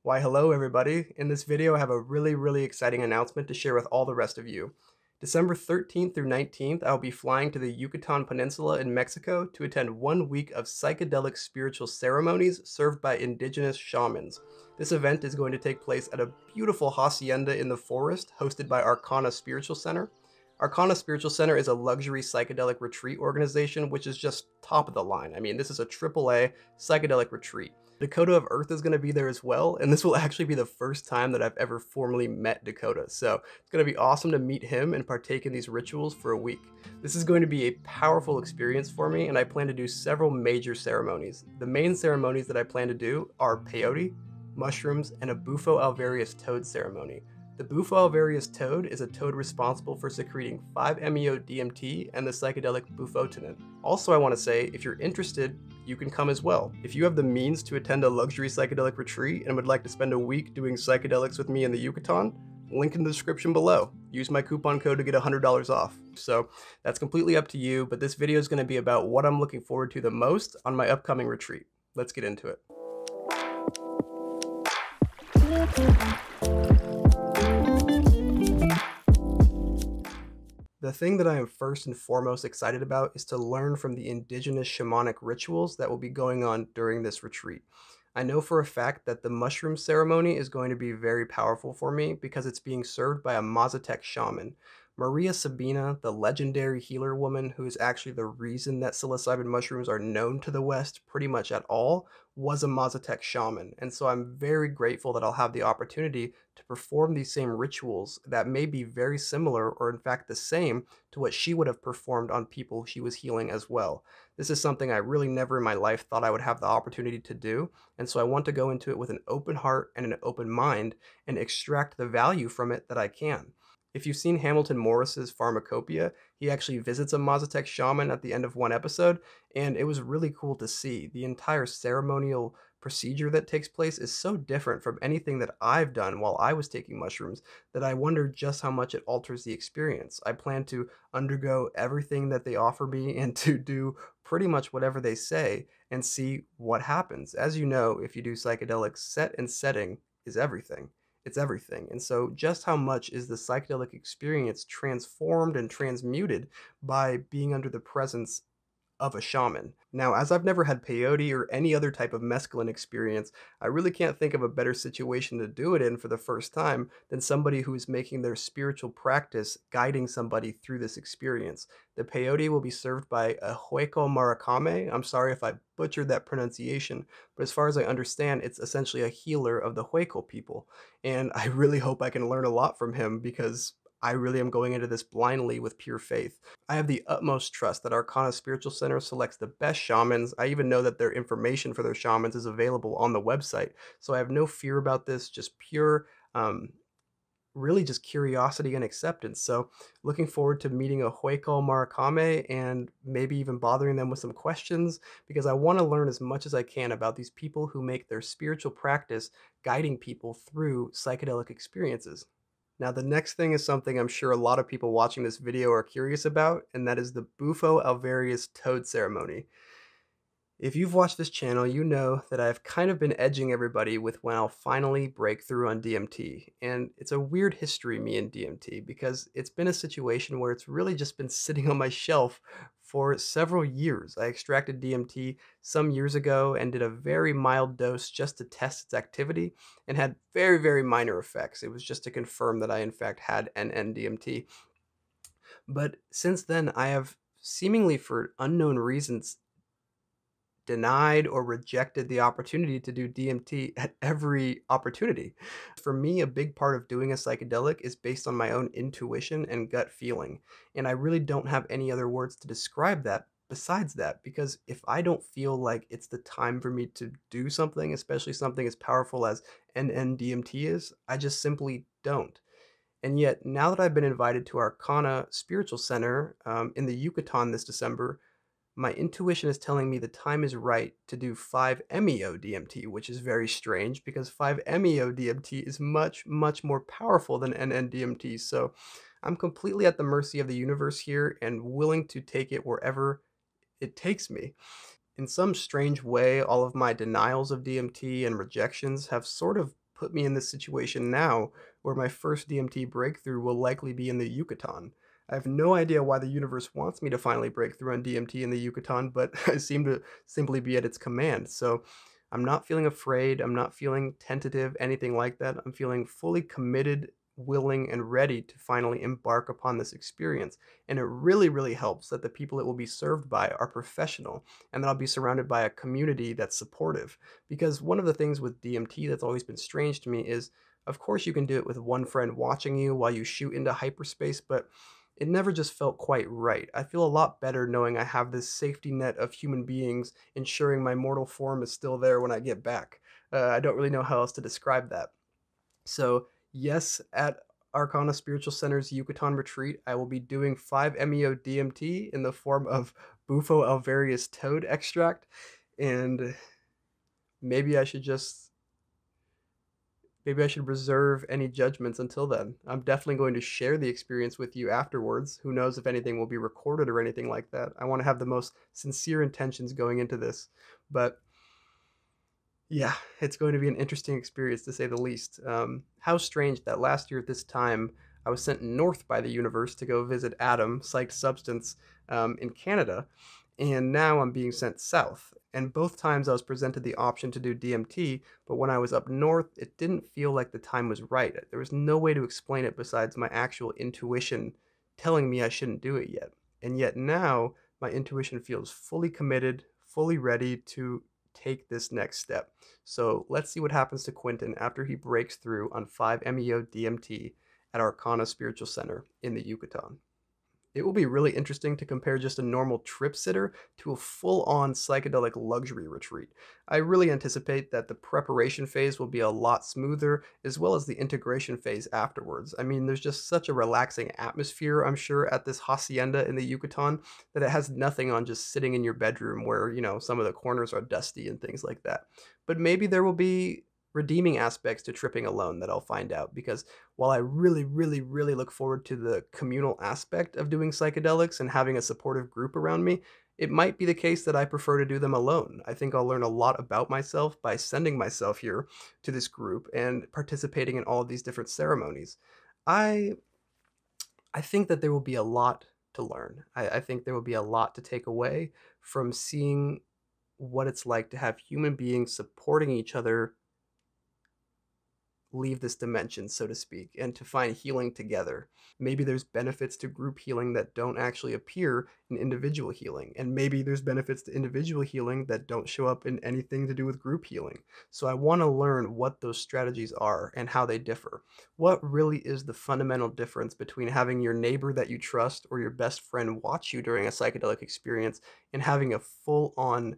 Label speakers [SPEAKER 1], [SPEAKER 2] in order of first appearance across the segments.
[SPEAKER 1] Why hello everybody. In this video I have a really exciting announcement to share with all the rest of you. December 13th through 19th I'll be flying to the Yucatan Peninsula in Mexico to attend 1 week of psychedelic spiritual ceremonies served by indigenous shamans. This event is going to take place at a beautiful hacienda in the forest hosted by Arkana Spiritual Center. Arkana Spiritual Center is a luxury psychedelic retreat organization which is just top of the line. I mean, this is a AAA psychedelic retreat. Dakota of Earth is going to be there as well, and this will actually be the first time that I've ever formally met Dakota, so it's going to be awesome to meet him and partake in these rituals for a week. This is going to be a powerful experience for me, and I plan to do several major ceremonies. The main ceremonies that I plan to do are peyote, mushrooms, and a Bufo alvarius toad ceremony. The Bufo alvarius toad is a toad responsible for secreting 5-MeO-DMT and the psychedelic bufotenin. Also, I want to say, if you're interested, you can come as well. If you have the means to attend a luxury psychedelic retreat and would like to spend a week doing psychedelics with me in the Yucatan, link in the description below. Use my coupon code to get $100 off. So that's completely up to you, but this video is going to be about what I'm looking forward to the most on my upcoming retreat. Let's get into it. The thing that I am first and foremost excited about is to learn from the indigenous shamanic rituals that will be going on during this retreat. I know for a fact that the mushroom ceremony is going to be very powerful for me because it's being served by a Mazatec shaman. Maria Sabina, the legendary healer woman who is actually the reason that psilocybin mushrooms are known to the West pretty much at all, was a Mazatec shaman. And so I'm very grateful that I'll have the opportunity to perform these same rituals that may be very similar or in fact the same to what she would have performed on people she was healing as well. This is something I really never in my life thought I would have the opportunity to do, and so I want to go into it with an open heart and an open mind and extract the value from it that I can. If you've seen Hamilton Morris's Pharmacopoeia, he actually visits a Mazatec shaman at the end of one episode, and it was really cool to see. The entire ceremonial procedure that takes place is so different from anything that I've done while I was taking mushrooms that I wonder just how much it alters the experience. I plan to undergo everything that they offer me and to do pretty much whatever they say and see what happens. As you know, if you do psychedelics, set and setting is everything. It's everything. And so just how much is the psychedelic experience transformed and transmuted by being under the presence of a shaman? Now, as I've never had peyote or any other type of mescaline experience, I really can't think of a better situation to do it in for the first time than somebody who is making their spiritual practice guiding somebody through this experience. The peyote will be served by a Hueco Maracame. I'm sorry if I butchered that pronunciation, but as far as I understand, it's essentially a healer of the Hueco people. And I really hope I can learn a lot from him because I really am going into this blindly with pure faith. I have the utmost trust that Arkana Spiritual Center selects the best shamans. I even know that their information for their shamans is available on the website. So I have no fear about this, just pure, really just curiosity and acceptance. So looking forward to meeting a Hueco Maracame and maybe even bothering them with some questions because I want to learn as much as I can about these people who make their spiritual practice guiding people through psychedelic experiences. Now, the next thing is something I'm sure a lot of people watching this video are curious about, and that is the Bufo alvarius toad ceremony. If you've watched this channel, you know that I've kind of been edging everybody with when I'll finally break through on DMT. And it's a weird history, me and DMT, because it's been a situation where it's really just been sitting on my shelf for several years. I extracted DMT some years ago and did a very mild dose just to test its activity and had very minor effects. It was just to confirm that I in fact had NN-DMT. But since then, I have seemingly for unknown reasons denied or rejected the opportunity to do DMT at every opportunity. For me, a big part of doing a psychedelic is based on my own intuition and gut feeling. And I really don't have any other words to describe that besides that, because if I don't feel like it's the time for me to do something, especially something as powerful as NN-DMT is, I just simply don't. And yet, now that I've been invited to Arkana Spiritual Center in the Yucatan this December, my intuition is telling me the time is right to do 5-MeO-DMT, which is very strange because 5-MeO-DMT is much more powerful than NN-DMT. So I'm completely at the mercy of the universe here and willing to take it wherever it takes me. In some strange way, all of my denials of DMT and rejections have sort of put me in this situation now where my first DMT breakthrough will likely be in the Yucatan. I have no idea why the universe wants me to finally break through on DMT in the Yucatan, but I seem to simply be at its command. So I'm not feeling afraid. I'm not feeling tentative, anything like that. I'm feeling fully committed, willing, and ready to finally embark upon this experience. And it really, really helps that the people it will be served by are professional and that I'll be surrounded by a community that's supportive. Because one of the things with DMT that's always been strange to me is, of course, you can do it with one friend watching you while you shoot into hyperspace, but it never just felt quite right. I feel a lot better knowing I have this safety net of human beings ensuring my mortal form is still there when I get back. I don't really know how else to describe that. So, yes, at Arkana Spiritual Center's Yucatan retreat, I will be doing 5-MeO DMT in the form of Bufo alvarius toad extract, and maybe I should just maybe I should reserve any judgments until then. I'm definitely going to share the experience with you afterwards. Who knows if anything will be recorded or anything like that. I want to have the most sincere intentions going into this. But yeah, it's going to be an interesting experience to say the least. How strange that last year at this time, I was sent north by the universe to go visit Adam, psyched substance, in Canada, and now I'm being sent south. And both times I was presented the option to do DMT, but when I was up north, it didn't feel like the time was right. There was no way to explain it besides my actual intuition telling me I shouldn't do it yet. And yet now, my intuition feels fully committed, fully ready to take this next step. So let's see what happens to Quentin after he breaks through on 5-MeO DMT at Arkana Spiritual Center in the Yucatan. It will be really interesting to compare just a normal trip sitter to a full-on psychedelic luxury retreat. I really anticipate that the preparation phase will be a lot smoother, as well as the integration phase afterwards. I mean, there's just such a relaxing atmosphere, I'm sure, at this hacienda in the Yucatan, that it has nothing on just sitting in your bedroom where, some of the corners are dusty and things like that. But maybe there will be redeeming aspects to tripping alone that I'll find out, because while I really, really, really look forward to the communal aspect of doing psychedelics and having a supportive group around me, it might be the case that I prefer to do them alone. I think I'll learn a lot about myself by sending myself here to this group and participating in all of these different ceremonies. I I think that there will be a lot to learn. I think there will be a lot to take away from seeing what it's like to have human beings supporting each other leave this dimension, so to speak, and to find healing together. Maybe there's benefits to group healing that don't actually appear in individual healing, and maybe there's benefits to individual healing that don't show up in anything to do with group healing. So I want to learn what those strategies are and how they differ. What really is the fundamental difference between having your neighbor that you trust or your best friend watch you during a psychedelic experience and having a full-on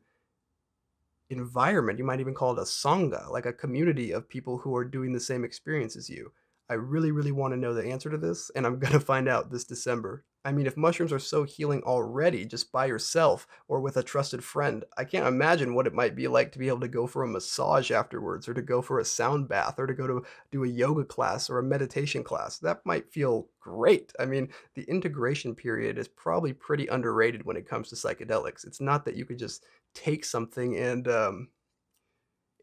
[SPEAKER 1] environment? You might even call it a sangha, like a community of people who are doing the same experience as you. I really, really want to know the answer to this, and I'm going to find out this December. I mean, if mushrooms are so healing already just by yourself or with a trusted friend, I can't imagine what it might be like to be able to go for a massage afterwards, or to go for a sound bath, or to go to do a yoga class or a meditation class. That might feel great. I mean, the integration period is probably pretty underrated when it comes to psychedelics. It's not that you could just take something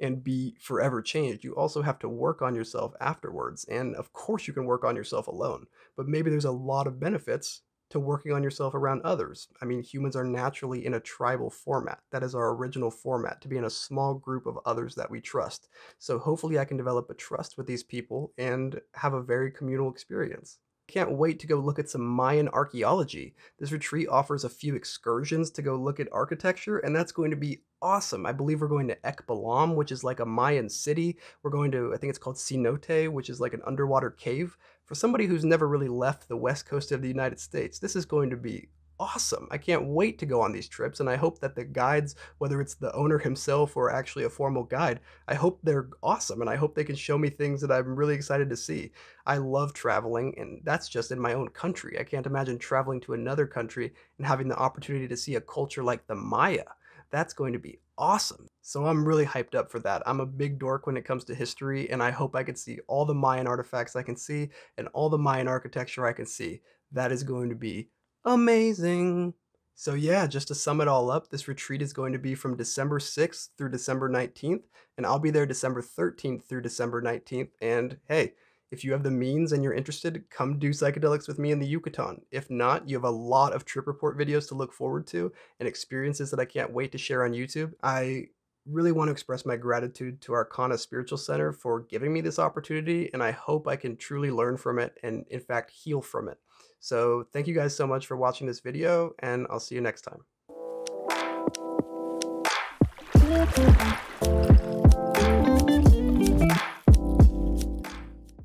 [SPEAKER 1] and be forever changed. You also have to work on yourself afterwards. And of course, you can work on yourself alone, but maybe there's a lot of benefits to working on yourself around others. I mean, humans are naturally in a tribal format. That is our original format, to be in a small group of others that we trust. So hopefully I can develop a trust with these people and have a very communal experience. Can't wait to go look at some Mayan archaeology. This retreat offers a few excursions to go look at architecture, and that's going to be awesome. I believe we're going to Ekbalam, which is like a Mayan city. We're going to, I think it's called Cenote, which is like an underwater cave. For somebody who's never really left the west coast of the United States, this is going to be awesome. I can't wait to go on these trips, and I hope that the guides, whether it's the owner himself or actually a formal guide, I hope they're awesome, and I hope they can show me things that I'm really excited to see. I love traveling, and that's just in my own country. I can't imagine traveling to another country and having the opportunity to see a culture like the Maya. That's going to be awesome. So I'm really hyped up for that. I'm a big dork when it comes to history, and I hope I can see all the Mayan artifacts I can see and all the Mayan architecture I can see. That is going to be amazing. So yeah, just to sum it all up, this retreat is going to be from December 6th through December 19th, and I'll be there December 13th through December 19th. And hey, if you have the means and you're interested, come do psychedelics with me in the Yucatan. If not, you have a lot of trip report videos to look forward to and experiences that I can't wait to share on YouTube. I really want to express my gratitude to Arkana Spiritual Center for giving me this opportunity, and I hope I can truly learn from it and, in fact, heal from it. So thank you guys so much for watching this video, and I'll see you next time.